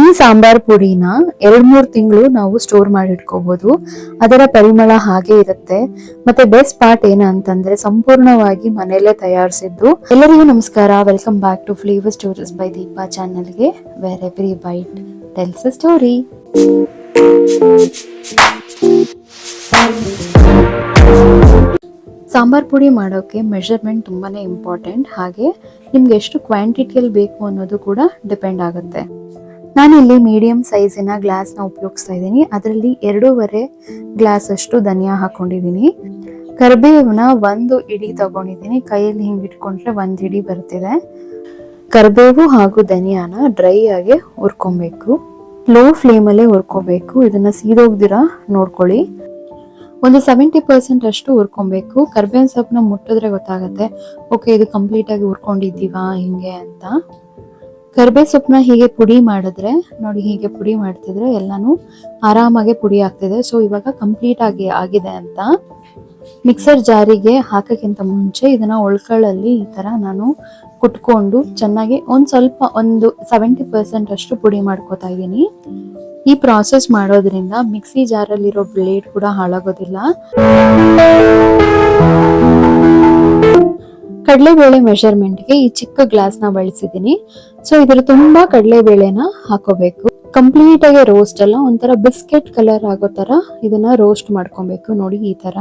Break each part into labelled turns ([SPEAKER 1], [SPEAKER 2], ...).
[SPEAKER 1] ಈ ಸಾಂಬಾರ್ ಪುಡಿನ 2-3 ತಿಂಗಳು ನಾವು ಸ್ಟೋರ್ ಮಾಡಿ ಇಟ್ಕೋಬಹುದು. ಅದರ ಪರಿಮಳ ಹಾಗೆ ಇರುತ್ತೆ. ಮತ್ತೆ ಬೆಸ್ಟ್ ಪಾರ್ಟ್ ಏನಂತಂದ್ರೆ ಸಂಪೂರ್ಣವಾಗಿ ಮನೆಯಲ್ಲೇ ತಯಾರಿಸಿದ್ದು. ಎಲ್ಲರಿಗೂ ನಮಸ್ಕಾರ, welcome back to flavour stories by Deepa ಚಾನಲ್ಗೆ, where every bite tells a story. Sambar ಪುಡಿ ಮಾಡೋಕೆ ಮೆಷರ್ಮೆಂಟ್ ತುಂಬಾನೇ ಇಂಪಾರ್ಟೆಂಟ್. ಹಾಗೆ ನಿಮ್ಗೆ ಎಷ್ಟು ಕ್ವಾಂಟಿಟಿಯಲ್ಲಿ ಬೇಕು ಅನ್ನೋದು ಕೂಡ ಡಿಪೆಂಡ್ ಆಗುತ್ತೆ. ನಾನಿಲ್ಲಿ ಮೀಡಿಯಂ ಸೈಜಿನ ಗ್ಲಾಸ್ನ ಉಪಯೋಗಿಸ್ತಾ ಇದ್ದೀನಿ. ಅದರಲ್ಲಿ 2.5 ಗ್ಲಾಸ್ ಅಷ್ಟು ಧನಿಯಾ ಹಾಕೊಂಡಿದ್ದೀನಿ. ಕರಿಬೇವನ್ನ 1 ಇಡಿ ತಗೊಂಡಿದ್ದೀನಿ. ಕೈಯಲ್ಲಿ ಹಿಂಗೆ ಇಟ್ಕೊಂಡ್ರೆ 1 ಇಡಿ ಬರ್ತಿದೆ. ಕರಿಬೇವು ಹಾಗೂ ಧನಿಯಾನ ಡ್ರೈ ಆಗಿ ಹುರ್ಕೊಬೇಕು. ಲೋ ಫ್ಲೇಮಲ್ಲೇ ಹುರ್ಕೋಬೇಕು. ಇದನ್ನ ಸೀದೋಗ್ದಿರ ನೋಡ್ಕೊಳ್ಳಿ. ಒಂದು 70% ಅಷ್ಟು ಹುರ್ಕೊಬೇಕು. ಕರ್ಬೇವಿನ ಸೊಪ್ಪನ್ನ ಮುಟ್ಟಿದ್ರೆ ಗೊತ್ತಾಗುತ್ತೆ, ಓಕೆ ಇದು ಕಂಪ್ಲೀಟ್ ಆಗಿ ಹುರ್ಕೊಂಡಿದ್ದೀವಾ ಹಿಂಗೆ ಅಂತ. ಕರ್ಬೇವು ಸೊಪ್ಪನ್ನ ಹೀಗೆ ಪುಡಿ ಮಾಡಿದ್ರೆ ನೋಡಿ, ಹೀಗೆ ಪುಡಿ ಮಾಡ್ತಿದ್ರೆ ಎಲ್ಲಾನು ಆರಾಮಾಗಿ ಪುಡಿ ಆಗ್ತಿದೆ. ಸೊ ಇವಾಗ ಕಂಪ್ಲೀಟ್ ಆಗಿದೆ ಅಂತ. ಮಿಕ್ಸರ್ ಜಾರಿಗೆ ಹಾಕಕ್ಕಿಂತ ಮುಂಚೆ ಇದನ್ನ ಒಳ್ಕಳಲ್ಲಿ ಈ ತರ ನಾನು ಕುಟ್ಕೊಂಡು ಚೆನ್ನಾಗಿ ಒಂದು 70% ಅಷ್ಟು ಪುಡಿ ಮಾಡ್ಕೋತಾ ಇದ್ದೀನಿ. ಈ ಪ್ರಾಸೆಸ್ ಮಾಡೋದ್ರಿಂದ ಮಿಕ್ಸಿ ಜಾರಲ್ಲಿರೋ ಬ್ಲೇಡ್ ಕೂಡ ಹಾಳಾಗೋದಿಲ್ಲ. ಕಡಲೆಬೇಳೆ ಮೆಷರ್ಮೆಂಟ್ಗೆ ಈ ಚಿಕ್ಕ ಗ್ಲಾಸ್ ನ ಬಳಸಿದ್ದೀನಿ. ಸೊ ಇದ್ರ ತುಂಬಾ ಕಡಲೆಬೇಳೆನ ಹಾಕೋಬೇಕು. ಕಂಪ್ಲೀಟ್ ಆಗಿ ರೋಸ್ಟ್ ಅಲ್ಲ, ಒಂಥರ ಬಿಸ್ಕೆಟ್ ಕಲರ್ ಆಗೋ ತರ ಇದನ್ನ ರೋಸ್ಟ್ ಮಾಡ್ಕೊಬೇಕು. ನೋಡಿ ಈ ತರ.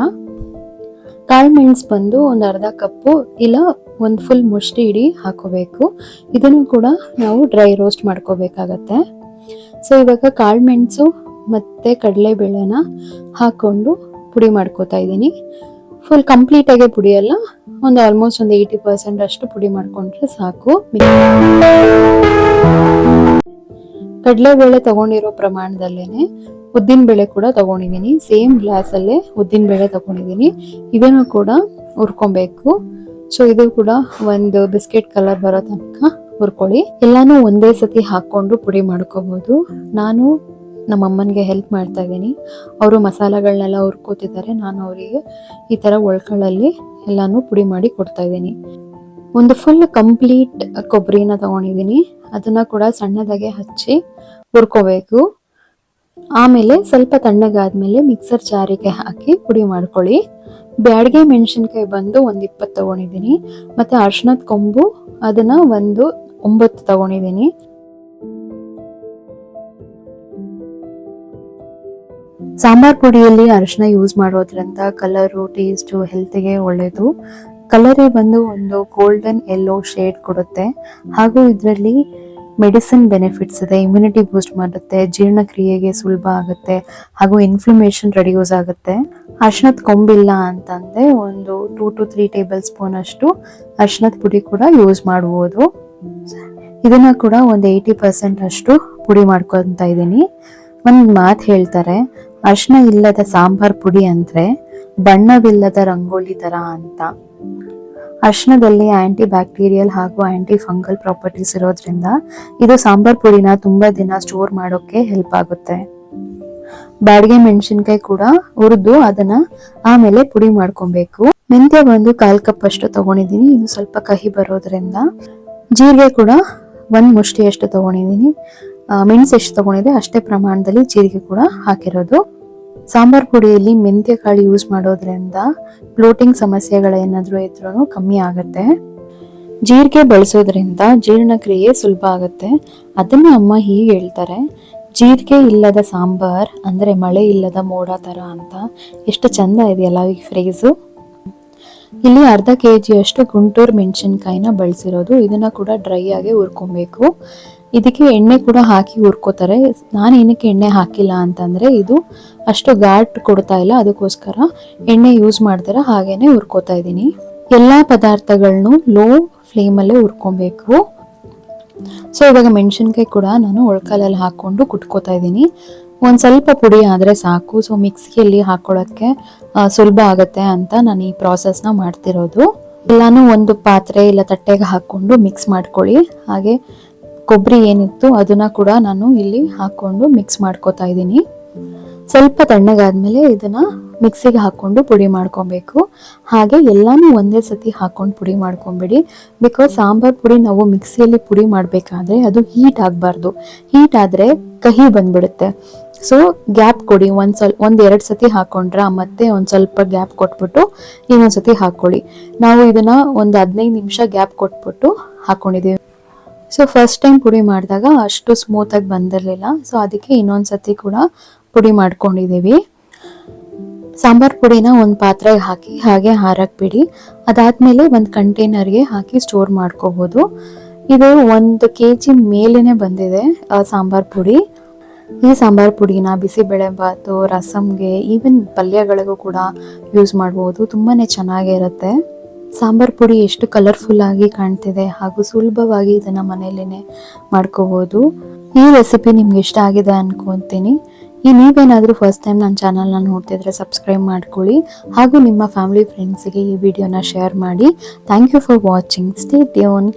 [SPEAKER 1] ಕಾಳು ಮೆಣಸು ಬಂದು ಒಂದು ಅರ್ಧ ಕಪ್ಪು ಇಲ್ಲ ಒಂದು ಫುಲ್ ಮುಷ್ಟಿ ಇಡಿ ಹಾಕೋಬೇಕು. ಇದನ್ನು ಕೂಡ ನಾವು ಡ್ರೈ ರೋಸ್ಟ್ ಮಾಡ್ಕೋಬೇಕಾಗತ್ತೆ. ಸೊ ಇವಾಗ ಕಾಳು ಮೆಣಸು ಮತ್ತೆ ಕಡಲೆಬೇಳೆನ ಹಾಕೊಂಡು ಪುಡಿ ಮಾಡ್ಕೋತಾ ಇದ್ದೀನಿ. ಫುಲ್ ಕಂಪ್ಲೀಟ್ ಆಗಿ ಪುಡಿ ಅಲ್ಲ, ಒಂದು ಆಲ್ಮೋಸ್ಟ್ ಒಂದು 80% ಅಷ್ಟು ಪುಡಿ ಮಾಡ್ಕೊಂಡ್ರೆ ಸಾಕು. ಕಡಲೆಬೇಳೆ ತಗೊಂಡಿರೋ ಪ್ರಮಾಣದಲ್ಲೇನೆ ಉದ್ದಿನ ಬೇಳೆ ಕೂಡ ತಗೊಂಡಿದ್ದೀನಿ. ಸೇಮ್ ಗ್ಲಾಸ್ ಅಲ್ಲೇ ಉದ್ದಿನ ಬೇಳೆ ತಗೊಂಡಿದ್ದೀನಿ. ಇದನ್ನು ಕೂಡ ಹುರ್ಕೊಬೇಕು. ಸೊ ಇದು ಕೂಡ ಒಂದು ಬಿಸ್ಕೆಟ್ ಕಲರ್ ಬರೋ ತನಕ ಹುರ್ಕೊಳ್ಳಿ. ಎಲ್ಲಾನು ಒಂದೇ ಸತಿ ಹಾಕೊಂಡು ಪುಡಿ ಮಾಡ್ಕೋಬಹುದು. ನಾನು ನಮ್ಮ ಅಮ್ಮನಿಗೆ ಹೆಲ್ಪ್ ಮಾಡ್ತಾ ಇದ್ದೀನಿ. ಅವರು ಮಸಾಲೆಗಳನ್ನೆಲ್ಲ ಹುರ್ಕೋತಿದ್ದಾರೆ. ನಾನು ಅವರಿಗೆ ಈ ತರ ಒಳ್ಕಳಲ್ಲಿ ಎಲ್ಲಾನು ಪುಡಿ ಮಾಡಿ ಕೊಡ್ತಾ ಇದ್ದೀನಿ. ಒಂದು ಫುಲ್ ಕಂಪ್ಲೀಟ್ ಕೊಬ್ಬರಿನ ತಗೊಂಡಿದ್ದೀನಿ. ಅದನ್ನ ಕೂಡ ಸಣ್ಣದಾಗೆ ಹಚ್ಚಿ ಹುರ್ಕೋಬೇಕು. ಆಮೇಲೆ ಸ್ವಲ್ಪ ತಣ್ಣಗಾದ್ಮೇಲೆ ಮಿಕ್ಸರ್ ಜಾರಿಗೆ ಹಾಕಿ ಪುಡಿ ಮಾಡ್ಕೊಳ್ಳಿ. ಬ್ಯಾಡಗೆ ಮೆಣಸಿನ್ಕಾಯಿ ಬಂದು ಒಂದು 20 ತಗೊಂಡಿದ್ದೀನಿ. ಮತ್ತೆ ಅರ್ಶಿನದ ಕೊಂಬು ಅದನ್ನ ಒಂದು 9 ತಗೊಂಡಿದ್ದೀನಿ. ಸಾಂಬಾರ್ ಪುಡಿಯಲ್ಲಿ ಅರಿಶಿನ ಯೂಸ್ ಮಾಡೋದ್ರಿಂದ ಕಲರು, ಟೇಸ್ಟು, ಹೆಲ್ತ್ಗೆ ಒಳ್ಳೇದು. ಕಲರೇ ಬಂದು ಒಂದು ಗೋಲ್ಡನ್ ಯೆಲ್ಲೋ ಶೇಡ್ ಕೊಡುತ್ತೆ. ಹಾಗೂ ಇದರಲ್ಲಿ ಮೆಡಿಸಿನ್ ಬೆನಿಫಿಟ್ಸ್ ಇದೆ. ಇಮ್ಯುನಿಟಿ ಬೂಸ್ಟ್ ಮಾಡುತ್ತೆ, ಜೀರ್ಣಕ್ರಿಯೆಗೆ ಸುಲಭ ಆಗುತ್ತೆ, ಹಾಗೂ ಇನ್ಫ್ಲಮೇಷನ್ ರೆಡ್ಯೂಸ್ ಆಗುತ್ತೆ. ಅರಿಶಿನದ ಕೊಂಬಿಲ್ಲ ಅಂತಂದ್ರೆ ಒಂದು 2 to 3 ಟೇಬಲ್ ಸ್ಪೂನ್ ಅಷ್ಟು ಅರಿಶಿನದ ಪುಡಿ ಕೂಡ ಯೂಸ್ ಮಾಡಬಹುದು. ಇದನ್ನ ಕೂಡ ಒಂದು 80% ಅಷ್ಟು ಪುಡಿ ಮಾಡ್ಕೊಂತ ಇದ್ದೀನಿ. ಒಂದ್ ಮಾತು ಹೇಳ್ತಾರೆ, ಅರಿಶಿನ ಇಲ್ಲದ ಸಾಂಬಾರ್ ಪುಡಿ ಅಂದ್ರೆ ಬಣ್ಣವಿಲ್ಲದ ರಂಗೋಲಿ ತರ ಅಂತ. ಅರಿಶಿನದಲ್ಲಿ ಆಂಟಿ ಬ್ಯಾಕ್ಟೀರಿಯಲ್ ಹಾಗೂ ಆಂಟಿ ಫಂಗಲ್ ಪ್ರಾಪರ್ಟೀಸ್ ಇರೋದ್ರಿಂದ ಇದು ಸಾಂಬಾರ್ ಪುಡಿನ ತುಂಬಾ ದಿನ ಸ್ಟೋರ್ ಮಾಡೋಕೆ ಹೆಲ್ಪ್ ಆಗುತ್ತೆ. ಬ್ಯಾಡಗೆ ಮೆಣಸಿನ್ಕಾಯಿ ಕೂಡ ಹುರಿದು ಅದನ್ನ ಆಮೇಲೆ ಪುಡಿ ಮಾಡ್ಕೊಬೇಕು. ಮೆಂತ್ಯ ಬಂದು 1/4 ಕಪ್ ಅಷ್ಟು ತಗೊಂಡಿದ್ದೀನಿ. ಇದು ಸ್ವಲ್ಪ ಕಹಿ ಬರೋದ್ರಿಂದ. ಜೀರಿಗೆ ಕೂಡ 1 ಮುಷ್ಟಿ ಅಷ್ಟು ತಗೊಂಡಿದ್ದೀನಿ. ಮೆಣಸು ಎಷ್ಟು ತಗೊಂಡಿದೆ ಅಷ್ಟೇ ಪ್ರಮಾಣದಲ್ಲಿ ಜೀರಿಗೆ ಕೂಡ ಹಾಕಿರೋದು. ಸಾಂಬಾರ್ ಪುಡಿಯಲ್ಲಿ ಮೆಂತ್ಯ ಕಾಳು ಯೂಸ್ ಮಾಡೋದ್ರಿಂದ ಬ್ಲೋಟಿಂಗ್ ಸಮಸ್ಯೆಗಳೇನಾದ್ರೂ ಇದ್ರೂ ಕಮ್ಮಿ ಆಗುತ್ತೆ. ಜೀರಿಗೆ ಬಳಸೋದ್ರಿಂದ ಜೀರ್ಣಕ್ರಿಯೆ ಸುಲಭ ಆಗುತ್ತೆ. ಅದನ್ನ ಅಮ್ಮ ಹೀಗೆ ಹೇಳ್ತಾರೆ, ಜೀರಿಗೆ ಇಲ್ಲದ ಸಾಂಬಾರ್ ಅಂದ್ರೆ ಮಳೆ ಇಲ್ಲದ ಮೋಡ ತರ ಅಂತ. ಎಷ್ಟು ಚಂದ ಇದೆಯಲ್ಲ ಈ ಫ್ರೇಸು. ಇಲ್ಲಿ ಅರ್ಧ kg ಅಷ್ಟು ಗುಂಟೂರು ಮೆಣಸಿನ್ಕಾಯಿನ ಬಳಸಿರೋದು. ಇದನ್ನ ಕೂಡ ಡ್ರೈ ಆಗಿ ಹುರ್ಕೊಬೇಕು. ಇದಕ್ಕೆ ಎಣ್ಣೆ ಕೂಡ ಹಾಕಿ ಹುರ್ಕೋತಾರೆ. ನಾನು ಏನಕ್ಕೆ ಎಣ್ಣೆ ಹಾಕಿಲ್ಲ ಅಂತಂದ್ರೆ ಇದು ಅಷ್ಟು ಘಾಟ್ ಕೊಡ್ತಾ ಇಲ್ಲ, ಅದಕ್ಕೋಸ್ಕರ ಎಣ್ಣೆ ಯೂಸ್ ಮಾಡ್ತೀರಾ ಹಾಗೇನೆ ಹುರ್ಕೋತಾ ಇದ್ದೀನಿ. ಎಲ್ಲಾ ಪದಾರ್ಥಗಳನ್ನು ಲೋ ಫ್ಲೇಮಲ್ಲೇ ಹುರ್ಕೊಬೇಕು. ಸೊ ಇವಾಗ ಮೆಣಸಿನ್ಕಾಯಿ ಕೂಡ ನಾನು ಒಳ್ಕಲಲ್ಲಿ ಹಾಕೊಂಡು ಕುಟ್ಕೋತಾ ಇದ್ದೀನಿ. ಒಂದ್ ಸ್ವಲ್ಪ ಪುಡಿ ಆದ್ರೆ ಸಾಕು. ಸೊ ಮಿಕ್ಸಿಯಲ್ಲಿ ಹಾಕೊಳ್ಳೋಕ್ಕೆ ಸುಲಭ ಆಗತ್ತೆ ಅಂತ ನಾನು ಈ ಪ್ರಾಸೆಸ್ನ ಮಾಡ್ತಿರೋದು. ಎಲ್ಲಾನು ಒಂದು ಪಾತ್ರೆ ಇಲ್ಲ ತಟ್ಟೆಗೆ ಹಾಕೊಂಡು ಮಿಕ್ಸ್ ಮಾಡ್ಕೊಳ್ಳಿ. ಹಾಗೆ ಕೊಬ್ಬರಿ ಏನಿತ್ತು ಅದನ್ನ ಕೂಡ ನಾನು ಇಲ್ಲಿ ಹಾಕೊಂಡು ಮಿಕ್ಸ್ ಮಾಡ್ಕೋತಾ ಇದ್ದೀನಿ. ಸ್ವಲ್ಪ ತಣ್ಣಗಾದ್ಮೇಲೆ ಇದನ್ನ ಮಿಕ್ಸಿಗೆ ಹಾಕೊಂಡು ಪುಡಿ ಮಾಡ್ಕೊಬೇಕು. ಹಾಗೆ ಎಲ್ಲಾನು ಒಂದೇ ಸತಿ ಹಾಕೊಂಡು ಪುಡಿ ಮಾಡ್ಕೊಂಬಿಡಿ. ಬಿಕಾಸ್ ಸಾಂಬಾರ್ ಪುಡಿ ನಾವು ಮಿಕ್ಸಿಯಲ್ಲಿ ಪುಡಿ ಮಾಡಬೇಕಾದ್ರೆ ಅದು ಹೀಟ್ ಆಗಬಾರ್ದು. ಹೀಟ್ ಆದರೆ ಕಹಿ ಬಂದ್ಬಿಡುತ್ತೆ. ಸೊ ಗ್ಯಾಪ್ ಕೊಡಿ, ಒಂದೆರಡು ಸತಿ ಹಾಕೊಂಡ್ರ ಮತ್ತೆ ಒಂದು ಸ್ವಲ್ಪ ಗ್ಯಾಪ್ ಕೊಟ್ಬಿಟ್ಟು ಇನ್ನೊಂದ್ಸತಿ ಹಾಕೊಳ್ಳಿ. ನಾವು ಇದನ್ನ ಒಂದು 15 ನಿಮಿಷ ಗ್ಯಾಪ್ ಕೊಟ್ಬಿಟ್ಟು ಹಾಕೊಂಡಿದ್ದೀವಿ. ಸೊ ಫಸ್ಟ್ ಟೈಮ್ ಪುಡಿ ಮಾಡಿದಾಗ ಅಷ್ಟು ಸ್ಮೂತಾಗಿ ಬಂದಿರಲಿಲ್ಲ. ಸೊ ಅದಕ್ಕೆ ಇನ್ನೊಂದ್ಸತಿ ಕೂಡ ಪುಡಿ ಮಾಡ್ಕೊಂಡಿದ್ದೀವಿ. ಸಾಂಬಾರ್ ಪುಡಿನ ಒಂದು ಪಾತ್ರೆಗೆ ಹಾಕಿ ಹಾಗೆ ಹಾರಕ್ಕೆ ಬಿಡಿ. ಅದಾದ್ಮೇಲೆ ಒಂದು ಕಂಟೈನರ್ಗೆ ಹಾಕಿ ಸ್ಟೋರ್ ಮಾಡ್ಕೋಬಹುದು. ಇದು 1 kg ಮೇಲೇನೆ ಬಂದಿದೆ ಸಾಂಬಾರ್ ಪುಡಿ. ಈ ಸಾಂಬಾರ್ ಪುಡಿನ ಬಿಸಿಬೇಳೆ ಬಾತು, ರಸಮ್ಗೆ, ಈವನ್ ಪಲ್ಯಗಳಿಗೂ ಕೂಡ ಯೂಸ್ ಮಾಡ್ಬೋದು. ತುಂಬಾನೇ ಚೆನ್ನಾಗಿರುತ್ತೆ. ಸಾಂಬಾರ್ ಪುಡಿ ಎಷ್ಟು ಕಲರ್ಫುಲ್ ಆಗಿ ಕಾಣ್ತಿದೆ ಹಾಗೂ ಸುಲಭವಾಗಿ ಇದನ್ನ ಮನೆಯಲ್ಲೇನೆ ಮಾಡ್ಕೋಬಹುದು. ಈ ರೆಸಿಪಿ ನಿಮ್ಗೆ ಇಷ್ಟ ಆಗಿದೆ ಅನ್ಕೊಂತೀನಿ. ನೀವೇನಾದರೂ ಫಸ್ಟ್ ಟೈಮ್ ನನ್ನ ಚಾನಲ್ನ ನೋಡ್ತಿದ್ರೆ ಸಬ್ಸ್ಕ್ರೈಬ್ ಮಾಡ್ಕೊಳ್ಳಿ ಹಾಗೂ ನಿಮ್ಮ ಫ್ಯಾಮಿಲಿ ಫ್ರೆಂಡ್ಸಿಗೆ ಈ ವಿಡಿಯೋನ ಶೇರ್ ಮಾಡಿ. Thank you for watching. Stay tune.